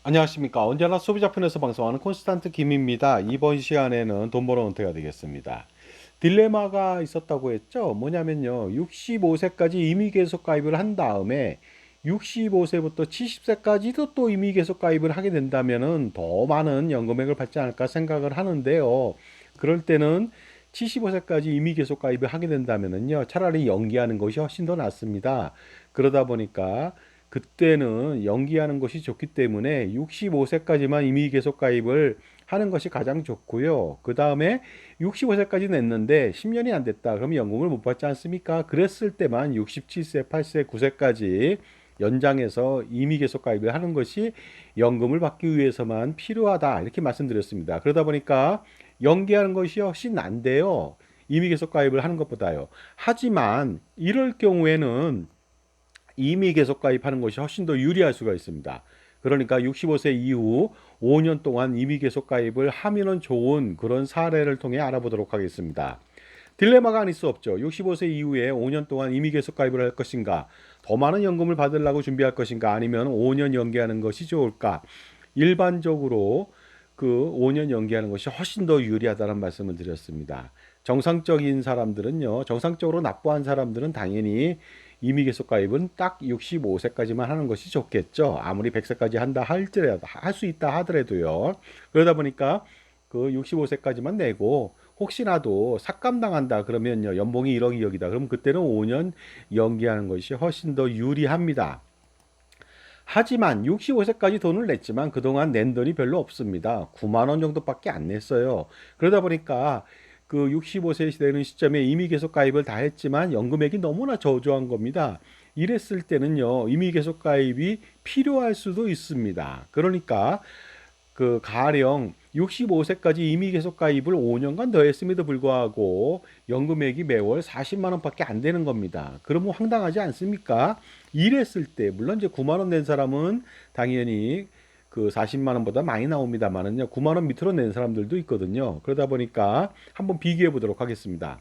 안녕하십니까. 언제나 소비자편에서 방송하는 콘스탄트 김입니다. 이번 시간에는 돈 벌어 은퇴가 되겠습니다. 딜레마가 있었다고 했죠. 뭐냐면요. 65세까지 임의 계속 가입을 한 다음에 65세부터 70세까지도 또 임의 계속 가입을 하게 된다면은 더 많은 연금액을 받지 않을까 생각을 하는데요. 그럴 때는 75세까지 임의 계속 가입을 하게 된다면은요. 차라리 연기하는 것이 훨씬 더 낫습니다. 그러다 보니까 그때는 연기하는 것이 좋기 때문에 65세까지만 임의 계속 가입을 하는 것이 가장 좋고요. 그 다음에 65세까지 냈는데 10년이 안 됐다. 그러면 연금을 못 받지 않습니까? 그랬을 때만 67세, 8세, 9세까지 연장해서 임의 계속 가입을 하는 것이 연금을 받기 위해서만 필요하다. 이렇게 말씀드렸습니다. 그러다 보니까 연기하는 것이 훨씬 난데요. 임의 계속 가입을 하는 것보다요. 하지만 이럴 경우에는 이미 계속 가입하는 것이 훨씬 더 유리할 수가 있습니다. 그러니까 65세 이후 5년 동안 임의 계속 가입을 하면은 좋은 그런 사례를 통해 알아보도록 하겠습니다. 딜레마가 아닐 수 없죠. 65세 이후에 5년 동안 임의 계속 가입을 할 것인가, 더 많은 연금을 받으려고 준비할 것인가, 아니면 5년 연기하는 것이 좋을까. 일반적으로 그 5년 연기하는 것이 훨씬 더 유리하다는 말씀을 드렸습니다. 정상적인 사람들은요, 정상적으로 납부한 사람들은 당연히 임의 계속 가입은 딱 65세까지만 하는 것이 좋겠죠. 아무리 100세까지 한다 할지라도 할 수 있다 하더라도요. 그러다 보니까 그 65세까지만 내고 혹시라도 삭감당한다 그러면요. 연봉이 1억 2억이다. 그럼 그때는 5년 연기하는 것이 훨씬 더 유리합니다. 하지만 65세까지 돈을 냈지만 그동안 낸 돈이 별로 없습니다. 9만 원 정도밖에 안 냈어요. 그러다 보니까 그 65세 되는 시점에 이미 계속 가입을 다 했지만 연금액이 너무나 저조한 겁니다. 이랬을 때는요, 이미 계속 가입이 필요할 수도 있습니다. 그러니까 그 가령 65세까지 임의 계속 가입을 5년간 더 했음에도 불구하고 연금액이 매월 40만 원밖에 안 되는 겁니다. 그러면 황당하지 않습니까? 이랬을 때 물론 이제 9만 원 낸 사람은 당연히 그 40만 원보다 많이 나옵니다만은요. 9만 원 밑으로 낸 사람들도 있거든요. 그러다 보니까 한번 비교해 보도록 하겠습니다.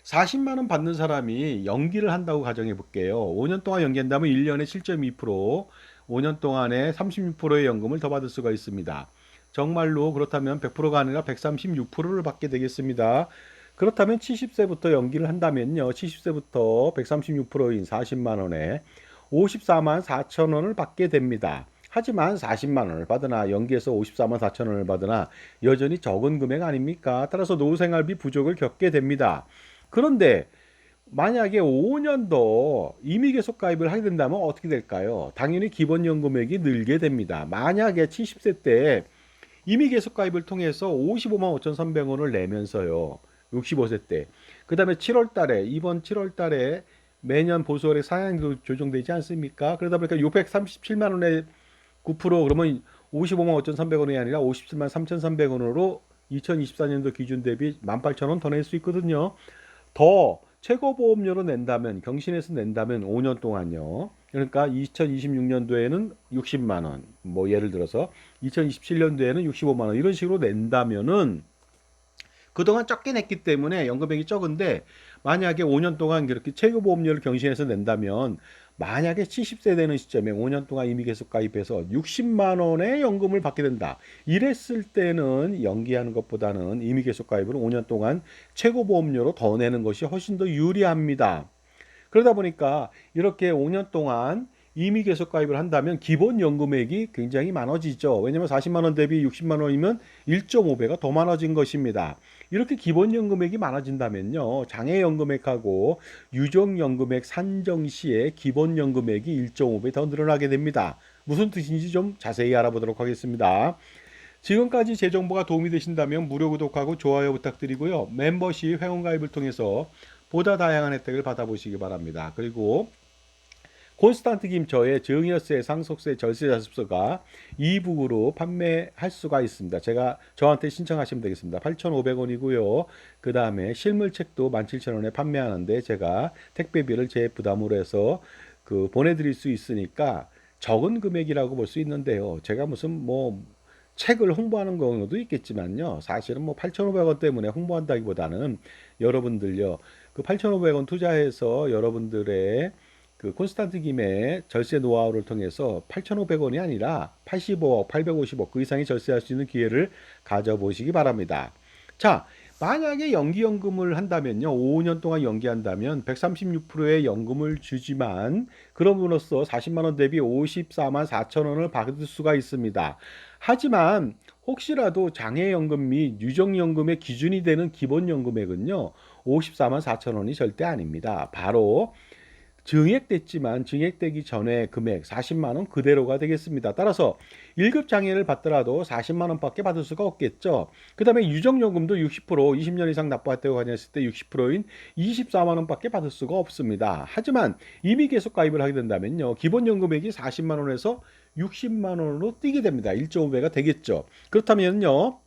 40만 원 받는 사람이 연기를 한다고 가정해 볼게요. 5년 동안 연기한다면 1년에 7.2%, 5년 동안에 36%의 연금을 더 받을 수가 있습니다. 정말로 그렇다면 100%가 아니라 136%를 받게 되겠습니다. 그렇다면 70세부터 연기를 한다면요. 70세부터 136%인 40만 원에 54만 4천 원을 받게 됩니다. 하지만 40만 원을 받으나 연기해서 54만 4천 원을 받으나 여전히 적은 금액 아닙니까? 따라서 노후생활비 부족을 겪게 됩니다. 그런데 만약에 5년 더 임의 계속 가입을 하게 된다면 어떻게 될까요? 당연히 기본연금액이 늘게 됩니다. 만약에 70세 때 임의 계속 가입을 통해서 55만 5,300원을 내면서요. 65세 때. 그 다음에 7월 달에, 이번 7월 달에 매년 보수월의 상향도 조정되지 않습니까? 그러다 보니까 637만 원에 9% 그러면 55만 5,300원이 아니라 57만 3,300원으로 2024년도 기준 대비 18,000원 더 낼 수 있거든요. 더 최고보험료로 낸다면 경신해서 낸다면 5년 동안요. 그러니까 2026년도에는 60만 원, 뭐 예를 들어서 2027년도에는 65만 원 이런 식으로 낸다면은 그동안 적게 냈기 때문에 연금액이 적은데 만약에 5년 동안 그렇게 최고보험료를 경신해서 낸다면 만약에 70세 되는 시점에 5년 동안 임의 계속 가입해서 60만 원의 연금을 받게 된다. 이랬을 때는 연기하는 것보다는 임의 계속 가입을 5년 동안 최고보험료로 더 내는 것이 훨씬 더 유리합니다. 그러다 보니까 이렇게 5년 동안 임의 계속 가입을 한다면 기본 연금액이 굉장히 많아지죠. 왜냐하면 40만 원 대비 60만 원이면 1.5배가 더 많아진 것입니다. 이렇게 기본 연금액이 많아진다면요. 장애 연금액하고 유족 연금액 산정 시에 기본 연금액이 1.5배 더 늘어나게 됩니다. 무슨 뜻인지 좀 자세히 알아보도록 하겠습니다. 지금까지 제 정보가 도움이 되신다면 무료 구독하고 좋아요 부탁드리고요. 멤버십 회원가입을 통해서 보다 다양한 혜택을 받아보시기 바랍니다. 그리고 콘스탄트 김저의 증여세, 상속세, 절세 자습서가 이북으로 판매할 수가 있습니다. 제가 저한테 신청하시면 되겠습니다. 8,500원이고요. 그 다음에 실물책도 17,000원에 판매하는데 제가 택배비를 제 부담으로 해서 그 보내드릴 수 있으니까 적은 금액이라고 볼 수 있는데요. 제가 무슨 뭐 책을 홍보하는 경우도 있겠지만요. 사실은 뭐 8,500원 때문에 홍보한다기보다는 여러분들요. 그 8,500원 투자해서 여러분들의 그 콘스탄트 김의 절세 노하우를 통해서 8,500원이 아니라 85억, 850억 그 이상의 절세할 수 있는 기회를 가져보시기 바랍니다. 자, 만약에 연기연금을 한다면요, 5년 동안 연기한다면 136%의 연금을 주지만 그럼으로써 40만 원 대비 54만 4천 원을 받을 수가 있습니다. 하지만 혹시라도 장애연금 및 유족연금의 기준이 되는 기본연금액은요, 54만 4천 원이 절대 아닙니다. 바로 증액됐지만 증액되기 전에 금액 40만 원 그대로가 되겠습니다. 따라서 1급 장애를 받더라도 40만 원밖에 받을 수가 없겠죠. 그 다음에 유족연금도 60% 20년 이상 납부했다고 하셨을 때 60%인 24만 원밖에 받을 수가 없습니다. 하지만 이미 계속 가입을 하게 된다면요, 기본연금액이 40만 원에서 60만 원으로 뛰게 됩니다. 1.5배가 되겠죠. 그렇다면요,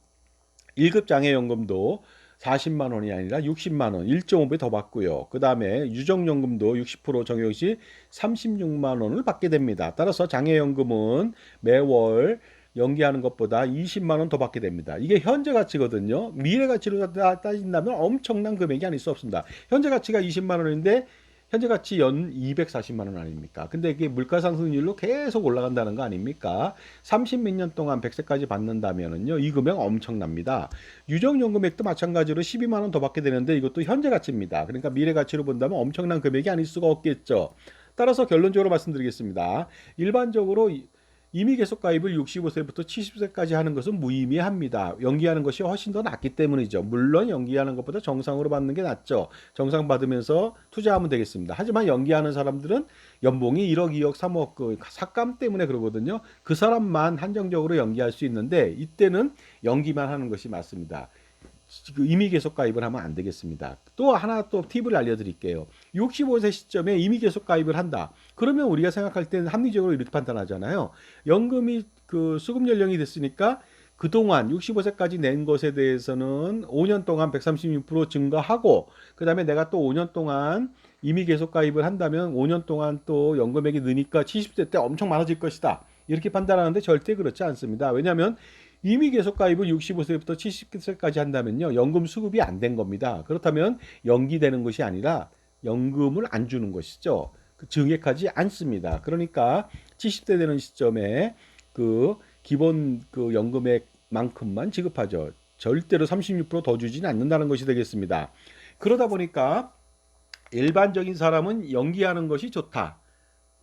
1급 장애연금도 40만 원이 아니라 60만 원, 1.5배 더 받고요. 그 다음에 유족연금도 60% 적용 시 36만 원을 받게 됩니다. 따라서 장애연금은 매월 연기하는 것보다 20만 원 더 받게 됩니다. 이게 현재 가치거든요. 미래 가치로 따진다면 엄청난 금액이 아닐 수 없습니다. 현재 가치가 20만 원인데 현재 가치 연 240만 원 아닙니까? 근데 이게 물가 상승률로 계속 올라간다는 거 아닙니까? 30 몇 년 동안 100세까지 받는다면은요, 이 금액 엄청납니다. 유족연금액도 마찬가지로 12만 원 더 받게 되는데 이것도 현재 가치입니다. 그러니까 미래 가치로 본다면 엄청난 금액이 아닐 수가 없겠죠. 따라서 결론적으로 말씀드리겠습니다. 일반적으로 이미 계속 가입을 65세부터 70세까지 하는 것은 무의미합니다. 연기하는 것이 훨씬 더 낫기 때문이죠. 물론 연기하는 것보다 정상으로 받는 게 낫죠. 정상 받으면서 투자하면 되겠습니다. 하지만 연기하는 사람들은 연봉이 1억, 2억, 3억 그 삭감 때문에 그러거든요. 그 사람만 한정적으로 연기할 수 있는데 이때는 연기만 하는 것이 맞습니다. 이미 계속 가입을 하면 안 되겠습니다. 또 하나 또 팁을 알려드릴게요. 65세 시점에 이미 계속 가입을 한다. 그러면 우리가 생각할 때는 합리적으로 이렇게 판단하잖아요. 연금이 그 수급 연령이 됐으니까 그동안 65세까지 낸 것에 대해서는 5년 동안 136% 증가하고 그 다음에 내가 또 5년 동안 이미 계속 가입을 한다면 5년 동안 또 연금액이 느니까 70세 때 엄청 많아질 것이다. 이렇게 판단하는데 절대 그렇지 않습니다. 왜냐하면 이미 계속 가입을 65세부터 70세까지 한다면요, 연금 수급이 안 된 겁니다. 그렇다면 연기되는 것이 아니라 연금을 안 주는 것이죠. 증액하지 않습니다. 그러니까 70세 되는 시점에 그 기본 그 연금액만큼만 지급하죠. 절대로 36%더 주지는 않는다는 것이 되겠습니다. 그러다 보니까 일반적인 사람은 연기하는 것이 좋다.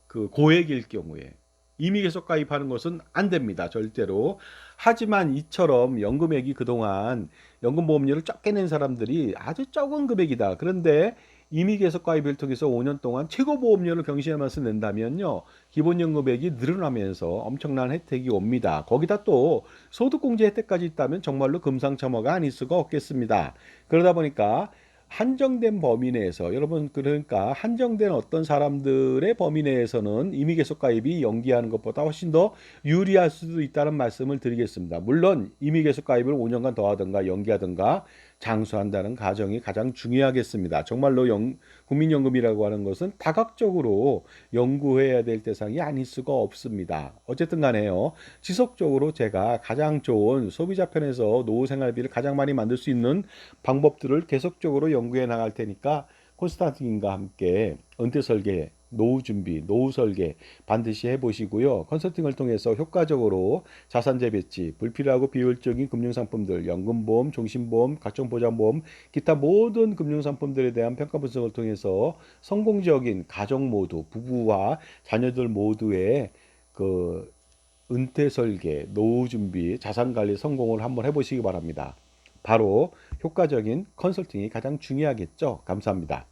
그 고액일 경우에 이미 계속 가입하는 것은 안 됩니다. 절대로. 하지만 이처럼 연금액이 그동안 연금보험료를 적게 낸 사람들이 아주 적은 금액이다. 그런데 이미 계속 가입을 통해서 5년 동안 최고보험료를 경시하면서 낸다면요, 기본연금액이 늘어나면서 엄청난 혜택이 옵니다. 거기다 또 소득공제 혜택까지 있다면 정말로 금상첨화가 아닐 수가 없겠습니다. 그러다 보니까 한정된 범위 내에서 여러분, 그러니까 한정된 어떤 사람들의 범위 내에서는 이미 계속 가입이 연기하는 것보다 훨씬 더 유리할 수도 있다는 말씀을 드리겠습니다. 물론 이미 계속 가입을 5년간 더 하든가 연기하든가 장수한다는 가정이 가장 중요하겠습니다. 정말로 국민연금이라고 하는 것은 다각적으로 연구해야 될 대상이 아닐 수가 없습니다. 어쨌든 간에요, 지속적으로 제가 가장 좋은 소비자 편에서 노후 생활비를 가장 많이 만들 수 있는 방법들을 계속적으로 연구해 나갈 테니까 콘스탄틴과 함께 은퇴 설계, 노후 준비, 노후 설계 반드시 해보시고요. 컨설팅을 통해서 효과적으로 자산 재배치, 불필요하고 비효율적인 금융상품들, 연금보험, 종신보험, 각종 보장보험, 기타 모든 금융상품들에 대한 평가 분석을 통해서 성공적인 가정 모두, 부부와 자녀들 모두의 그 은퇴 설계, 노후 준비, 자산 관리 성공을 한번 해보시기 바랍니다. 바로 효과적인 컨설팅이 가장 중요하겠죠. 감사합니다.